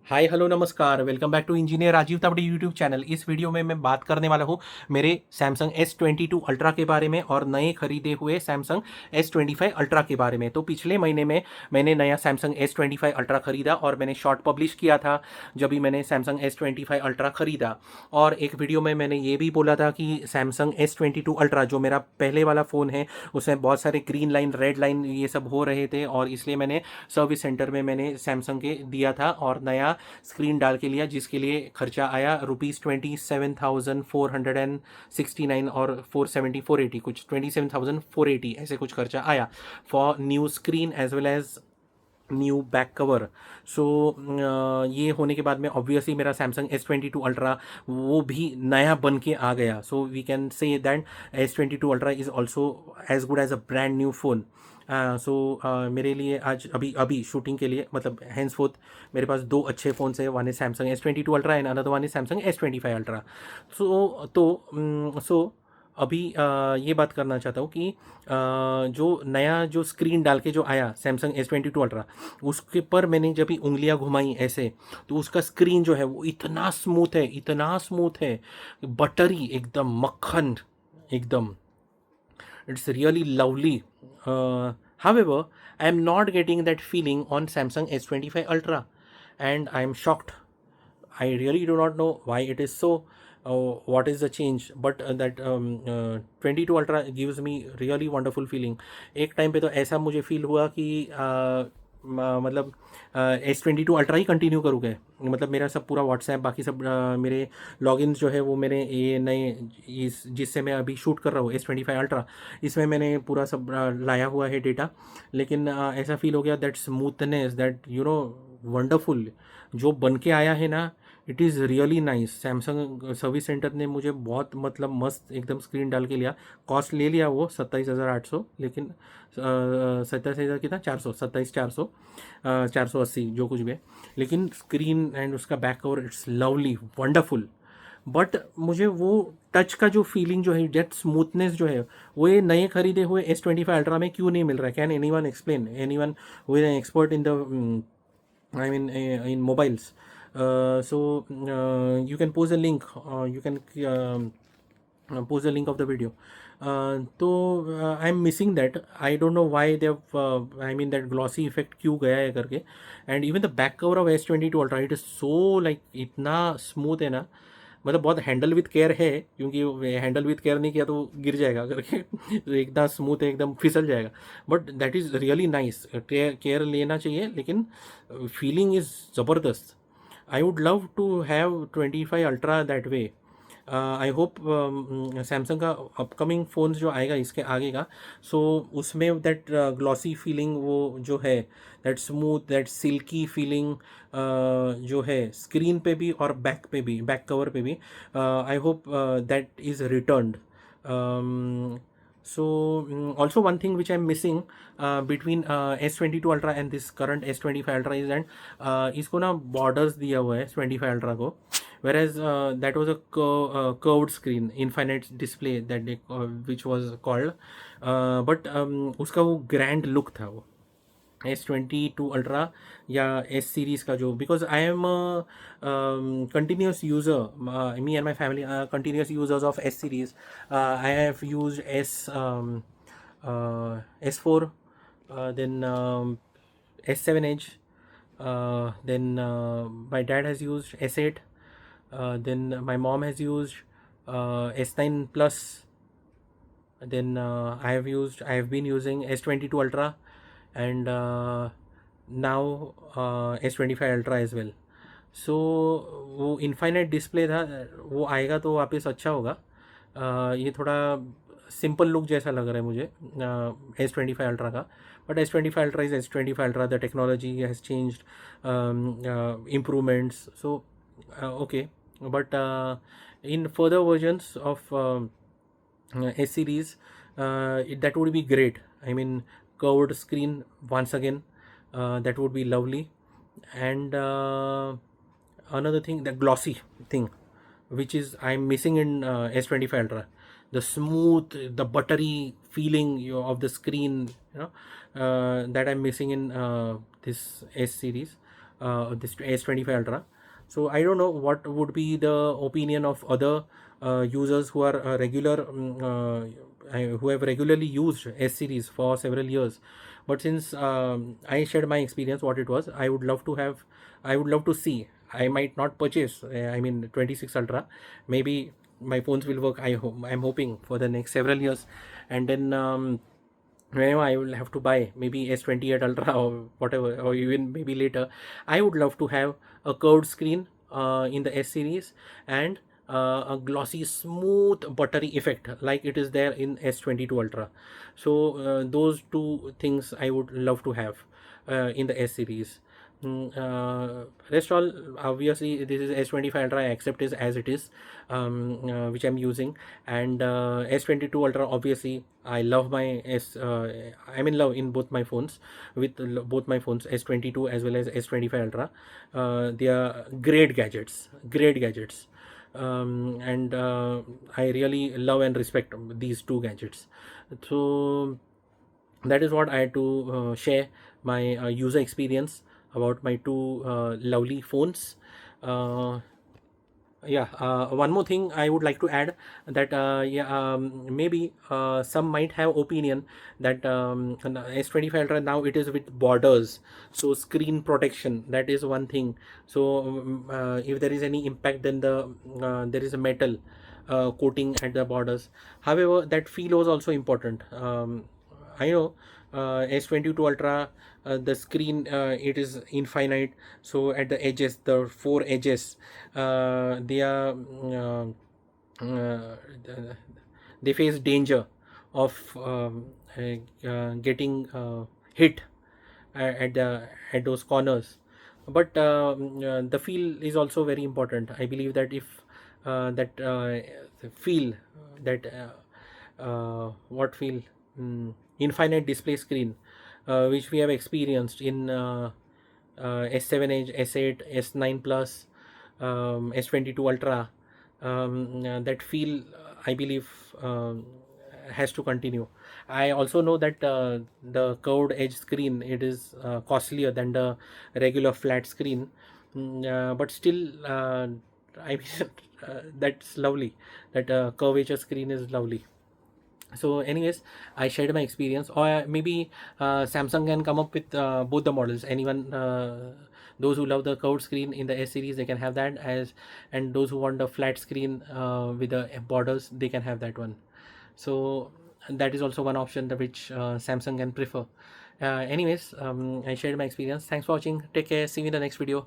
हाय hello नमस्कार, welcome back to engineer Rajeev Tawde YouTube channel. इस video में मैं बात करने वाला हूँ मेरे सैमसंग S22 अल्ट्रा के बारे में और नए खरीदे हुए सैमसंग S25 अल्ट्रा के बारे में। तो पिछले महीने में मैंने नया सैमसंग S25 अल्ट्रा खरीदा और मैंने शॉर्ट पब्लिश किया था जब भी मैंने सैमसंग S25 अल्ट्रा खरीदा। और एक वीडियो में मैंने ये भी बोला था कि सैमसंग S22 अल्ट्रा जो मेरा पहले वाला फ़ोन है उसमें बहुत सारे ग्रीन लाइन रेड लाइन ये सब हो रहे थे और इसलिए मैंने सर्विस सेंटर में मैंने सैमसंग के दिया था और नया स्क्रीन डाल के लिया, जिसके लिए खर्चा आया ₹27,469 और 470 480 कुछ 27,480 ऐसे कुछ खर्चा आया for new screen as well as new back cover. So ये होने के बाद में ऑब्वियसली मेरा सैमसंग S22 अल्ट्रा वो भी नया बन के आ गया। So we can say that S22 ultra is also as good as a brand new phone. So मेरे लिए आज अभी अभी शूटिंग के लिए मतलब हैंड्स फोर्थ मेरे पास दो अच्छे फ़ोन्स हैं। One is Samsung S22 ultra and another one is Samsung S25 ultra. So अभी ये बात करना चाहता हूँ कि जो नया जो स्क्रीन डाल के जो आया सैमसंग S22 अल्ट्रा, उसके पर मैंने जब भी उंगलियां घुमाई ऐसे, तो उसका स्क्रीन जो है वो इतना स्मूथ है, इतना स्मूथ है, बटरी एकदम मक्खन एकदम। It's really lovely. However, I am not getting that feeling on Samsung S25 Ultra, and I am shocked. I really do not know why it is so. What is the change? But that 22 Ultra gives me really wonderful feeling. एक time पे तो ऐसा मुझे feel हुआ कि मतलब S22 ultra ही continue करूँगा। मतलब मेरा सब पूरा व्हाट्सएप बाकी सब मेरे लॉगिन जो है वो मेरे ये नए इस जिससे मैं अभी शूट कर रहा हूँ S25 अल्ट्रा, इसमें मैंने पूरा सब लाया हुआ है डेटा। लेकिन ऐसा फील हो गया दैट स्मूथनेस दैट वंडरफुल जो बन के आया है ना, it is really nice. Samsung service centre ने मुझे बहुत मतलब मस्त एकदम स्क्रीन डाल के लिया। कॉस्ट ले लिया वो 27,800, लेकिन 27,000 कितना 400 27,400 480 जो कुछ भी है। लेकिन स्क्रीन एंड उसका back cover it's lovely wonderful. But मुझे वो टच का जो फीलिंग जो है, जेट स्मूथनेस जो है, वो ये नए खरीदे हुए S25 अल्ट्रा में क्यों नहीं मिल रहा है? Can any one explain? Any one who is an expert in the I mean, in mobiles. You can post a link. You can post the link of the video. I'm missing that. I don't know why they've. I mean that glossy effect क्यों गया है करके. And even the back cover of S22 Ultra, it is so like इतना smooth है ना, मतलब बहुत handle with care है, क्योंकि हैंडल विथ केयर नहीं किया तो गिर जाएगा करके तो एकदम स्मूथ है, एकदम फिसल जाएगा। But that is really nice. Care लेना चाहिए, लेकिन फीलिंग इज़ ज़बरदस्त। I would love to have 25 ultra that way. I hope Samsung का अपकमिंग फ़ोन्स जो आएगा इसके आगे का, सो उसमें दैट ग्लॉसी फीलिंग वो जो है, that smooth that silky feeling जो है स्क्रीन पे भी और बैक पे भी, बैक कवर पे भी, I hope that is returned. Also one thing which I'm missing between S22 Ultra and this current S25 Ultra is that इसको ना borders दिया हुआ है S25 Ultra को, whereas that was a curved screen infinite display that they which was called, but उसका वो grand look था वो S22 अल्ट्रा या एस सीरीज़ का जो, because I am continuous user, me and my family continuous users of S series. I have use S4, then S7 Edge, then my dad has used S8, then my mom has used S9 Plus, then I have been using S22 Ultra, and now S25 Ultra as well. सो वो infinite display था, वो आएगा तो वापस अच्छा होगा। ये थोड़ा सिंपल लुक जैसा लग रहा है मुझे S25 अल्ट्रा का। But S25 ultra is S25 ultra, the technology has changed, improvements, so okay. But in further versions of S series, that would be great. I mean, curved screen once again, that would be lovely. And another thing, the glossy thing, which is I'm missing in S25 Ultra, the smooth, the buttery feeling of the screen, that I'm missing in this S series. this S25 Ultra. So I don't know what would be the opinion of other users who are who have regularly used S series for several years. But since I shared my experience, what it was, I would love to see. I might not purchase. I mean, 26 Ultra. Maybe my phones will work. I'm hoping for the next several years, and then. Whenever I will have to buy maybe S28 Ultra or whatever, or even maybe later, I would love to have a curved screen in the S series, and a glossy, smooth, buttery effect like it is there in S22 Ultra. So those two things I would love to have in the S series. Rest all, obviously this is S25 Ultra, I accept it as it is, which I'm using, and S22 Ultra, obviously I love my I'm in love in both my phones, with both my phones, S22 as well as S25 Ultra. They are great gadgets, and I really love and respect these two gadgets. So that is what I had to share my user experience about my two lovely phones. uh, yeah, one more thing I would like to add, that maybe some might have opinion that S25 Ultra now it is with borders, so screen protection, that is one thing. So if there is any impact, then there is a metal coating at the borders. However, that feel was also important. I know S22 Ultra, the screen, it is infinite. So at the edges, the four edges, they are uh, they face danger of getting hit at those corners. But the feel is also very important. I believe that if that feel that what feel infinite display screen, which we have experienced in S7 Edge, S8, S9 Plus, S22 Ultra, that feel, I believe, has to continue. I also know that the curved edge screen, it is costlier than the regular flat screen. But still, I mean, that's lovely. That curvature screen is lovely. So anyways, I shared my experience, or maybe Samsung can come up with both the models. Anyone, those who love the curved screen in the S series, they can have that as, and those who want the flat screen with the borders, they can have that one. So that is also one option that which Samsung can prefer. Anyways, I shared my experience. Thanks for watching. Take care. See you in the next video.